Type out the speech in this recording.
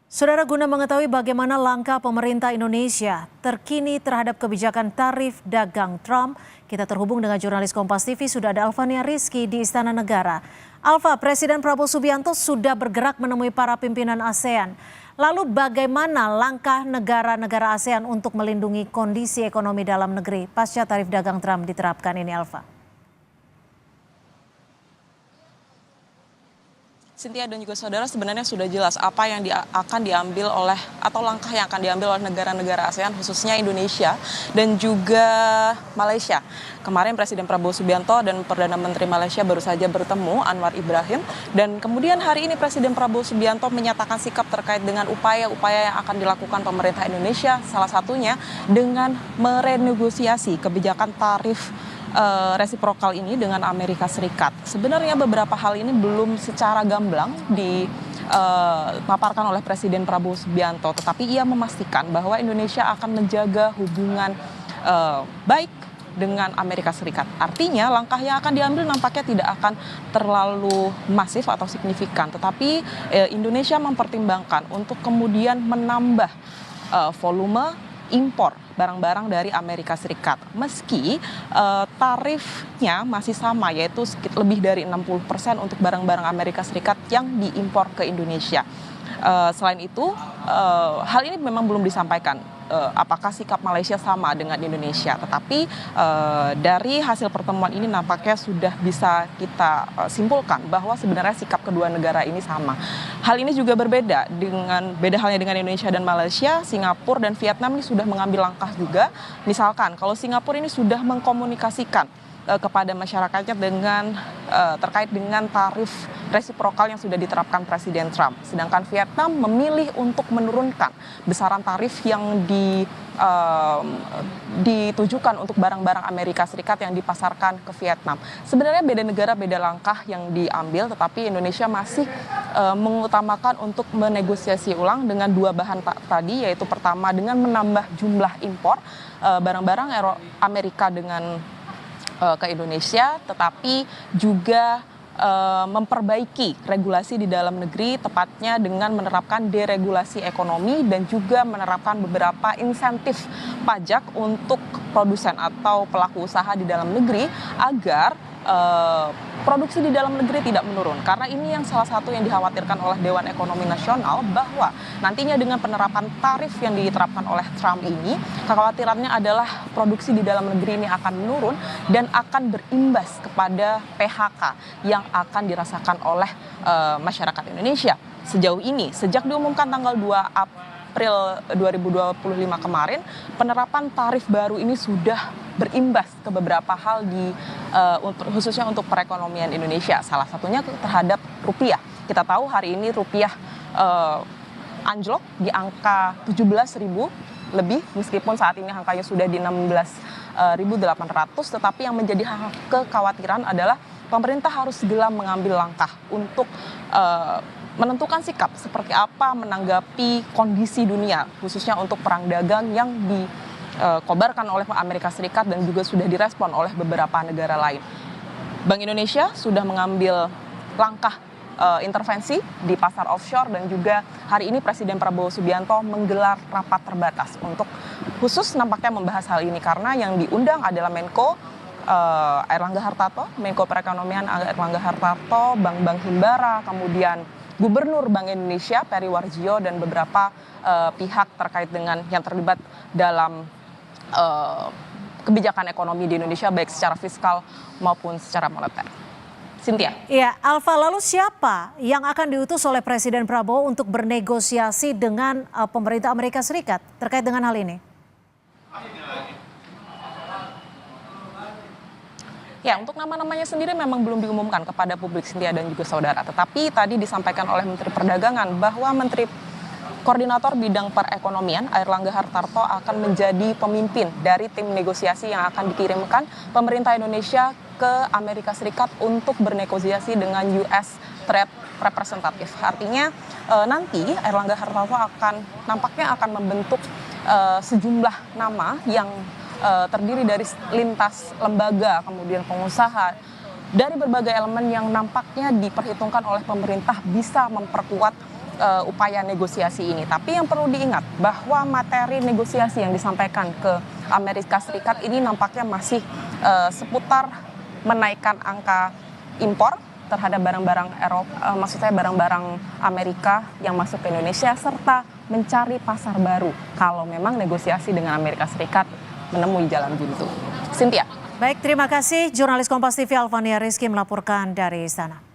Saudara, guna mengetahui bagaimana langkah pemerintah Indonesia terkini terhadap kebijakan tarif dagang Trump, kita terhubung dengan jurnalis Kompas TV, sudah ada Alvania Rizky di Istana Negara. Alva, Presiden Prabowo Subianto sudah bergerak menemui para pimpinan ASEAN. Lalu bagaimana langkah negara-negara ASEAN untuk melindungi kondisi ekonomi dalam negeri pasca tarif dagang Trump diterapkan ini, Alva? Cynthia dan juga saudara, sebenarnya sudah jelas apa yang akan diambil oleh atau langkah yang akan diambil oleh negara-negara ASEAN, khususnya Indonesia dan juga Malaysia. Kemarin Presiden Prabowo Subianto dan Perdana Menteri Malaysia baru saja bertemu, Anwar Ibrahim, dan kemudian hari ini Presiden Prabowo Subianto menyatakan sikap terkait dengan upaya-upaya yang akan dilakukan pemerintah Indonesia, salah satunya dengan merenegosiasi kebijakan tarif resiprokal ini dengan Amerika Serikat. Sebenarnya beberapa hal ini belum secara gamblang dipaparkan oleh Presiden Prabowo Subianto, tetapi ia memastikan bahwa Indonesia akan menjaga hubungan baik dengan Amerika Serikat. Artinya langkah yang akan diambil nampaknya tidak akan terlalu masif atau signifikan, tetapi Indonesia mempertimbangkan untuk kemudian menambah volume impor barang-barang dari Amerika Serikat. Meski tarifnya masih sama, yaitu lebih dari 60% untuk barang-barang Amerika Serikat yang diimpor ke Indonesia. Selain itu, hal ini memang belum disampaikan apakah sikap Malaysia sama dengan Indonesia. Tetapi dari hasil pertemuan ini nampaknya sudah bisa kita simpulkan bahwa sebenarnya sikap kedua negara ini sama. Hal ini juga beda halnya dengan Indonesia dan Malaysia. Singapura dan Vietnam ini sudah mengambil langkah juga. Misalkan kalau Singapura ini sudah mengkomunikasikan kepada masyarakatnya dengan terkait dengan tarif resiprokal yang sudah diterapkan Presiden Trump. Sedangkan Vietnam memilih untuk menurunkan besaran tarif yang ditujukan untuk barang-barang Amerika Serikat yang dipasarkan ke Vietnam. Sebenarnya beda negara, beda langkah yang diambil, tetapi Indonesia masih mengutamakan untuk menegosiasi ulang dengan dua bahan tadi, yaitu pertama dengan menambah jumlah impor barang-barang Amerika ke Indonesia, tetapi juga memperbaiki regulasi di dalam negeri, tepatnya dengan menerapkan deregulasi ekonomi dan juga menerapkan beberapa insentif pajak untuk produsen atau pelaku usaha di dalam negeri agar produksi di dalam negeri tidak menurun. Karena ini yang salah satu yang dikhawatirkan oleh Dewan Ekonomi Nasional, bahwa nantinya dengan penerapan tarif yang diterapkan oleh Trump ini, kekhawatirannya adalah produksi di dalam negeri ini akan menurun dan akan berimbas kepada PHK yang akan dirasakan oleh masyarakat Indonesia. Sejauh ini, sejak diumumkan tanggal 2 April 2025 kemarin, penerapan tarif baru ini sudah berimbas ke beberapa hal khususnya untuk perekonomian Indonesia. Salah satunya terhadap rupiah. Kita tahu hari ini rupiah anjlok di angka 17.000 lebih, meskipun saat ini angkanya sudah di 16.800, tetapi yang menjadi kekhawatiran adalah pemerintah harus segera mengambil langkah untuk menentukan sikap seperti apa menanggapi kondisi dunia, khususnya untuk perang dagang yang dikobarkan oleh Amerika Serikat dan juga sudah direspon oleh beberapa negara lain. Bank Indonesia sudah mengambil langkah intervensi di pasar offshore, dan juga hari ini Presiden Prabowo Subianto menggelar rapat terbatas untuk khusus nampaknya membahas hal ini, karena yang diundang adalah Menko Airlangga Hartarto, Menko Perekonomian Airlangga Hartarto, Bank Himbara, kemudian Gubernur Bank Indonesia Peri Warjio, dan beberapa pihak terkait dengan yang terlibat dalam kebijakan ekonomi di Indonesia, baik secara fiskal maupun secara moneter. Cynthia. Iya, Alva, lalu siapa yang akan diutus oleh Presiden Prabowo untuk bernegosiasi dengan pemerintah Amerika Serikat terkait dengan hal ini? Ya, untuk nama-namanya sendiri memang belum diumumkan kepada publik, Cynthia dan juga saudara. Tetapi tadi disampaikan oleh Menteri Perdagangan bahwa Menteri Koordinator Bidang Perekonomian Airlangga Hartarto akan menjadi pemimpin dari tim negosiasi yang akan dikirimkan pemerintah Indonesia ke Amerika Serikat untuk bernegosiasi dengan US Trade Representative. Artinya nanti Airlangga Hartarto nampaknya akan membentuk sejumlah nama yang terdiri dari lintas lembaga, kemudian pengusaha, dari berbagai elemen yang nampaknya diperhitungkan oleh pemerintah bisa memperkuat upaya negosiasi ini. Tapi yang perlu diingat bahwa materi negosiasi yang disampaikan ke Amerika Serikat ini nampaknya masih seputar menaikkan angka impor terhadap barang-barang Eropa, maksud saya barang-barang Amerika yang masuk ke Indonesia, serta mencari pasar baru kalau memang negosiasi dengan Amerika Serikat menemui jalan buntu. Cynthia. Baik, terima kasih jurnalis Kompas TV Alfania Rizky melaporkan dari istana.